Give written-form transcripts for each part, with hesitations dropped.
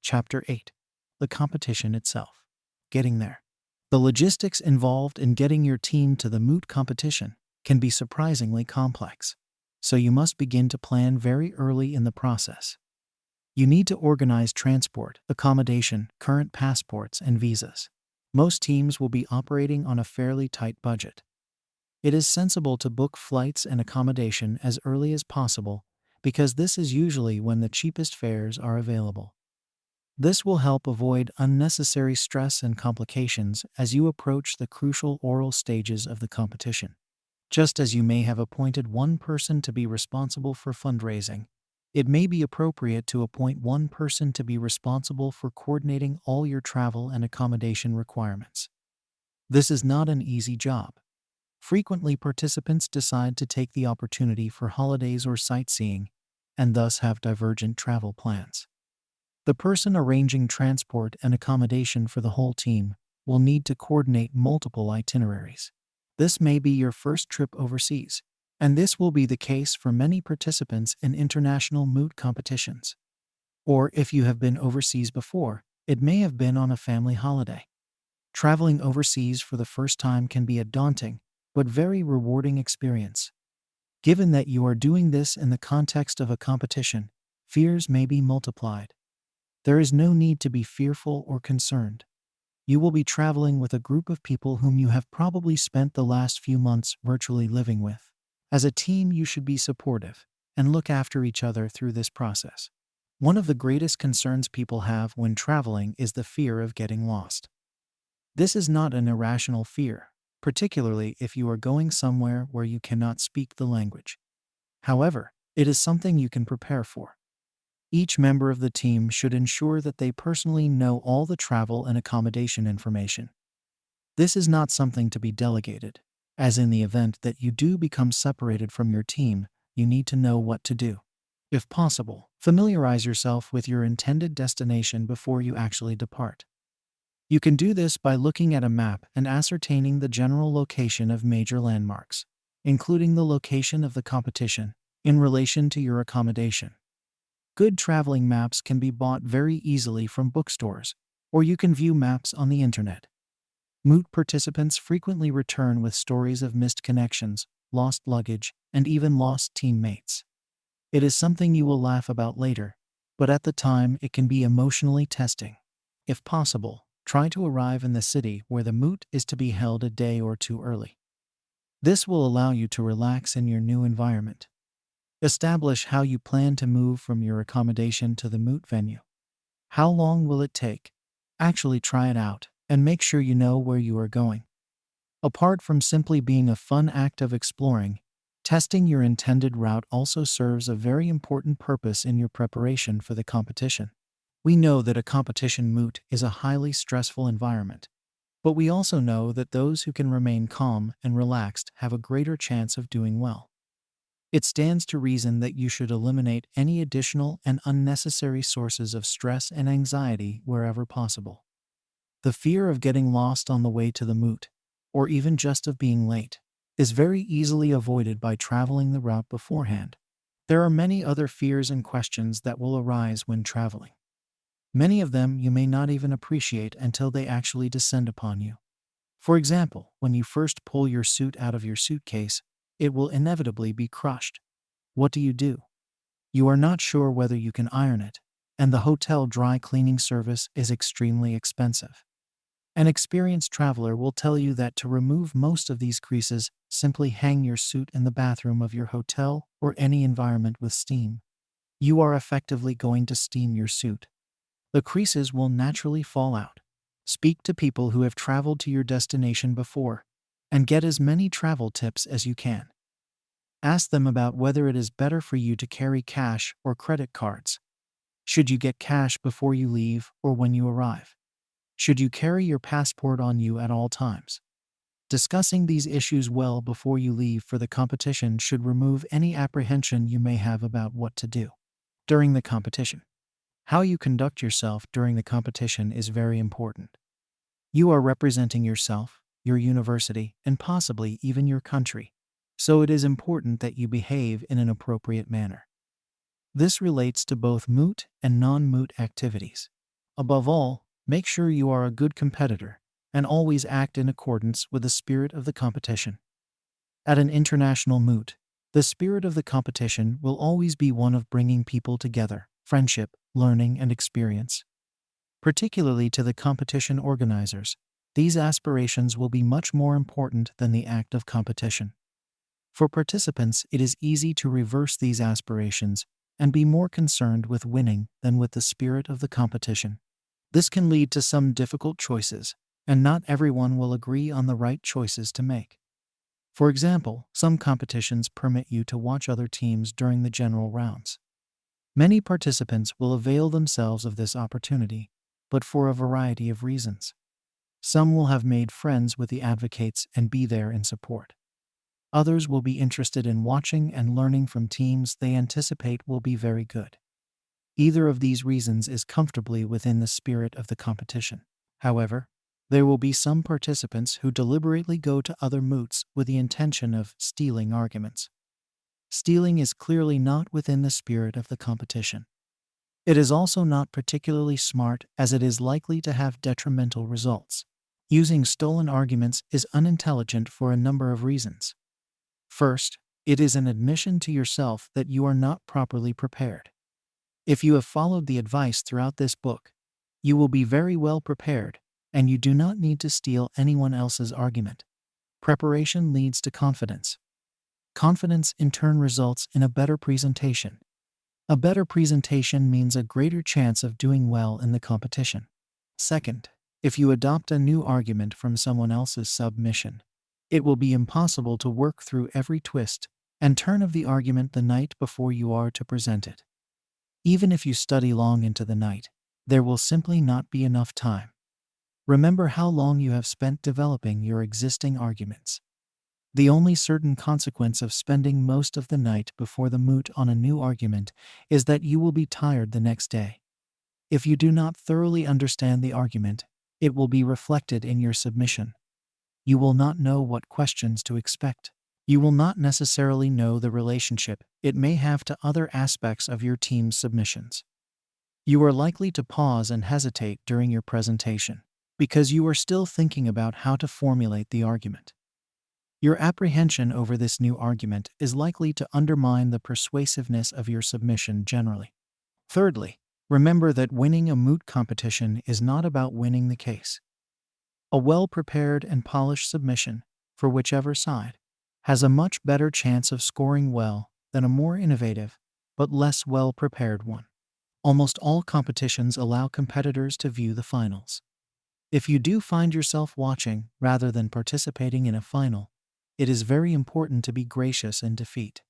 Chapter 8. The competition itself. Getting there. The logistics involved in getting your team to the moot competition can be surprisingly complex, so you must begin to plan very early in the process. You need to organize transport, accommodation, current passports, and visas. Most teams will be operating on a fairly tight budget. It is sensible to book flights and accommodation as early as possible because this is usually when the cheapest fares are available. This will help avoid unnecessary stress and complications as you approach the crucial oral stages of the competition. Just as you may have appointed one person to be responsible for fundraising, it may be appropriate to appoint one person to be responsible for coordinating all your travel and accommodation requirements. This is not an easy job. Frequently, participants decide to take the opportunity for holidays or sightseeing, and thus have divergent travel plans. The person arranging transport and accommodation for the whole team will need to coordinate multiple itineraries. This may be your first trip overseas, and this will be the case for many participants in international moot competitions. Or if you have been overseas before, it may have been on a family holiday. Traveling overseas for the first time can be a daunting but very rewarding experience. Given that you are doing this in the context of a competition, fears may be multiplied. There is no need to be fearful or concerned. You will be traveling with a group of people whom you have probably spent the last few months virtually living with. As a team, you should be supportive and look after each other through this process. One of the greatest concerns people have when traveling is the fear of getting lost. This is not an irrational fear, particularly if you are going somewhere where you cannot speak the language. However, it is something you can prepare for. Each member of the team should ensure that they personally know all the travel and accommodation information. This is not something to be delegated, as in the event that you do become separated from your team, you need to know what to do. If possible, familiarize yourself with your intended destination before you actually depart. You can do this by looking at a map and ascertaining the general location of major landmarks, including the location of the competition, in relation to your accommodation. Good traveling maps can be bought very easily from bookstores, or you can view maps on the internet. Moot participants frequently return with stories of missed connections, lost luggage, and even lost teammates. It is something you will laugh about later, but at the time it can be emotionally testing. If possible, try to arrive in the city where the moot is to be held a day or two early. This will allow you to relax in your new environment. Establish how you plan to move from your accommodation to the moot venue. How long will it take? Actually try it out and make sure you know where you are going. Apart from simply being a fun act of exploring, testing your intended route also serves a very important purpose in your preparation for the competition. We know that a competition moot is a highly stressful environment, but we also know that those who can remain calm and relaxed have a greater chance of doing well. It stands to reason that you should eliminate any additional and unnecessary sources of stress and anxiety wherever possible. The fear of getting lost on the way to the moot, or even just of being late, is very easily avoided by traveling the route beforehand. There are many other fears and questions that will arise when traveling. Many of them you may not even appreciate until they actually descend upon you. For example, when you first pull your suit out of your suitcase, it will inevitably be crushed. What do? You are not sure whether you can iron it, and the hotel dry cleaning service is extremely expensive. An experienced traveler will tell you that to remove most of these creases, simply hang your suit in the bathroom of your hotel or any environment with steam. You are effectively going to steam your suit. The creases will naturally fall out. Speak to people who have traveled to your destination before, and get as many travel tips as you can. Ask them about whether it is better for you to carry cash or credit cards. Should you get cash before you leave or when you arrive? Should you carry your passport on you at all times? Discussing these issues well before you leave for the competition should remove any apprehension you may have about what to do during the competition. How you conduct yourself during the competition is very important. You are representing yourself, your university, and possibly even your country, so it is important that you behave in an appropriate manner. This relates to both moot and non-moot activities. Above all, make sure you are a good competitor and always act in accordance with the spirit of the competition. At an international moot, the spirit of the competition will always be one of bringing people together, friendship, learning, and experience. Particularly to the competition organizers, these aspirations will be much more important than the act of competition. For participants, it is easy to reverse these aspirations and be more concerned with winning than with the spirit of the competition. This can lead to some difficult choices, and not everyone will agree on the right choices to make. For example, some competitions permit you to watch other teams during the general rounds. Many participants will avail themselves of this opportunity, but for a variety of reasons. Some will have made friends with the advocates and be there in support. Others will be interested in watching and learning from teams they anticipate will be very good. Either of these reasons is comfortably within the spirit of the competition. However, there will be some participants who deliberately go to other moots with the intention of stealing arguments. Stealing is clearly not within the spirit of the competition. It is also not particularly smart, as it is likely to have detrimental results. Using stolen arguments is unintelligent for a number of reasons. First, it is an admission to yourself that you are not properly prepared. If you have followed the advice throughout this book, you will be very well prepared, and you do not need to steal anyone else's argument. Preparation leads to confidence. Confidence in turn results in a better presentation. A better presentation means a greater chance of doing well in the competition. Second, if you adopt a new argument from someone else's submission, it will be impossible to work through every twist and turn of the argument the night before you are to present it. Even if you study long into the night, there will simply not be enough time. Remember how long you have spent developing your existing arguments. The only certain consequence of spending most of the night before the moot on a new argument is that you will be tired the next day. If you do not thoroughly understand the argument, it will be reflected in your submission. You will not know what questions to expect. You will not necessarily know the relationship it may have to other aspects of your team's submissions. You are likely to pause and hesitate during your presentation because you are still thinking about how to formulate the argument. Your apprehension over this new argument is likely to undermine the persuasiveness of your submission generally. Thirdly, remember that winning a moot competition is not about winning the case. A well-prepared and polished submission, for whichever side, has a much better chance of scoring well than a more innovative, but less well-prepared one. Almost all competitions allow competitors to view the finals. If you do find yourself watching rather than participating in a final, it is very important to be gracious in defeat.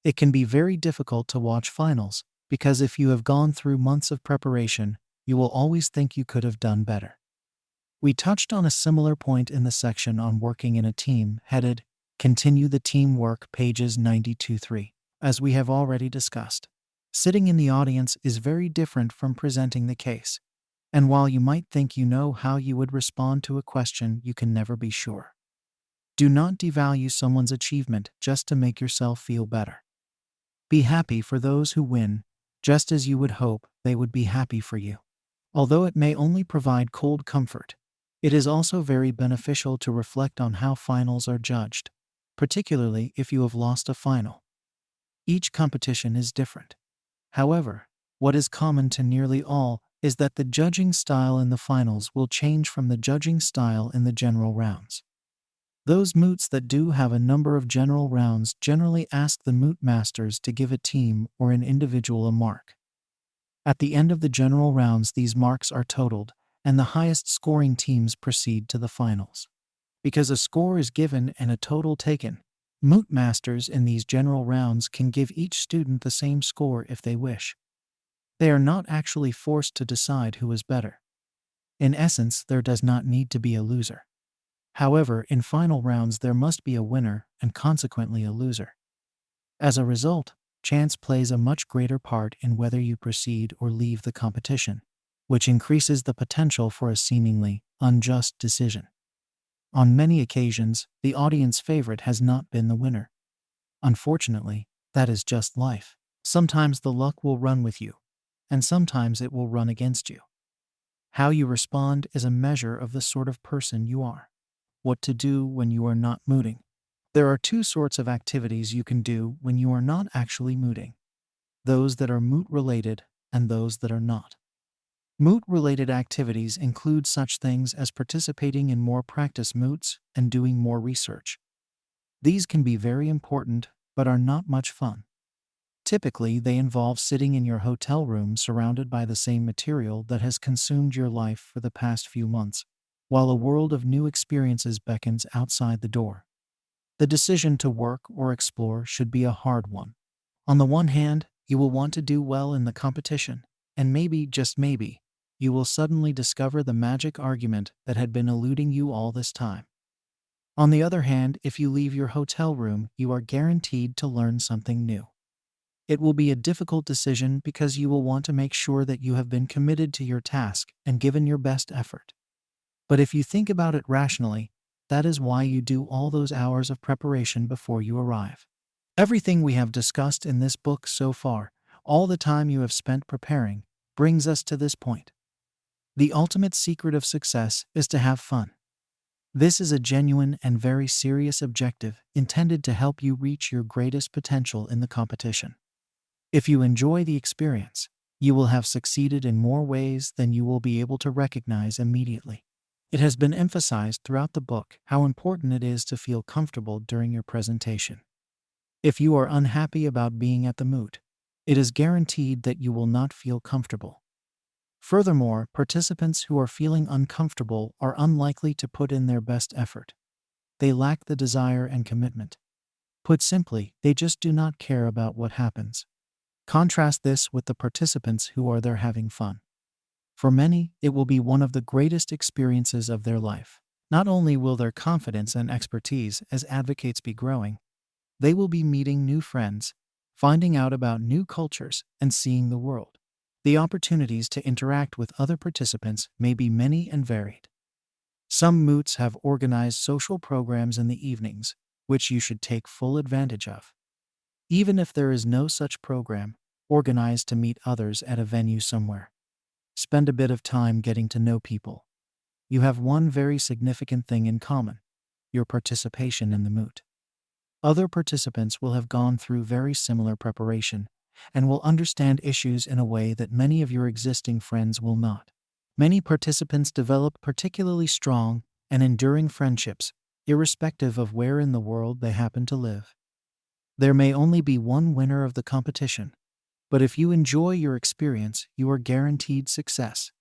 It can be very difficult to watch finals because if you have gone through months of preparation, you will always think you could have done better. We touched on a similar point in the section on working in a team headed Continue the Teamwork, pages 92-3, as we have already discussed. Sitting in the audience is very different from presenting the case, and while you might think you know how you would respond to a question, you can never be sure. Do not devalue someone's achievement just to make yourself feel better. Be happy for those who win, just as you would hope they would be happy for you. Although it may only provide cold comfort, it is also very beneficial to reflect on how finals are judged, particularly if you have lost a final. Each competition is different. However, what is common to nearly all is that the judging style in the finals will change from the judging style in the general rounds. Those moots that do have a number of general rounds generally ask the moot masters to give a team or an individual a mark. At the end of the general rounds, these marks are totaled, and the highest scoring teams proceed to the finals. Because a score is given and a total taken, moot masters in these general rounds can give each student the same score if they wish. They are not actually forced to decide who is better. In essence, there does not need to be a loser. However, in final rounds there must be a winner and consequently a loser. As a result, chance plays a much greater part in whether you proceed or leave the competition, which increases the potential for a seemingly unjust decision. On many occasions, the audience favorite has not been the winner. Unfortunately, that is just life. Sometimes the luck will run with you, and sometimes it will run against you. How you respond is a measure of the sort of person you are. What to do when you are not mooting. There are two sorts of activities you can do when you are not actually mooting: those that are moot related and those that are not. Moot related activities include such things as participating in more practice moots and doing more research. These can be very important but are not much fun. Typically, they involve sitting in your hotel room surrounded by the same material that has consumed your life for the past few months, while a world of new experiences beckons outside the door. The decision to work or explore should be a hard one. On the one hand, you will want to do well in the competition, and maybe, just maybe, you will suddenly discover the magic argument that had been eluding you all this time. On the other hand, if you leave your hotel room, you are guaranteed to learn something new. It will be a difficult decision because you will want to make sure that you have been committed to your task and given your best effort. But if you think about it rationally, that is why you do all those hours of preparation before you arrive. Everything we have discussed in this book so far, all the time you have spent preparing, brings us to this point. The ultimate secret of success is to have fun. This is a genuine and very serious objective intended to help you reach your greatest potential in the competition. If you enjoy the experience, you will have succeeded in more ways than you will be able to recognize immediately. It has been emphasized throughout the book how important it is to feel comfortable during your presentation. If you are unhappy about being at the moot, it is guaranteed that you will not feel comfortable. Furthermore, participants who are feeling uncomfortable are unlikely to put in their best effort. They lack the desire and commitment. Put simply, they just do not care about what happens. Contrast this with the participants who are there having fun. For many, it will be one of the greatest experiences of their life. Not only will their confidence and expertise as advocates be growing, they will be meeting new friends, finding out about new cultures, and seeing the world. The opportunities to interact with other participants may be many and varied. Some moots have organized social programs in the evenings, which you should take full advantage of. Even if there is no such program, organize to meet others at a venue somewhere. Spend a bit of time getting to know people. You have one very significant thing in common: your participation in the moot. Other participants will have gone through very similar preparation and will understand issues in a way that many of your existing friends will not. Many participants develop particularly strong and enduring friendships, irrespective of where in the world they happen to live. There may only be one winner of the competition, but if you enjoy your experience, you are guaranteed success.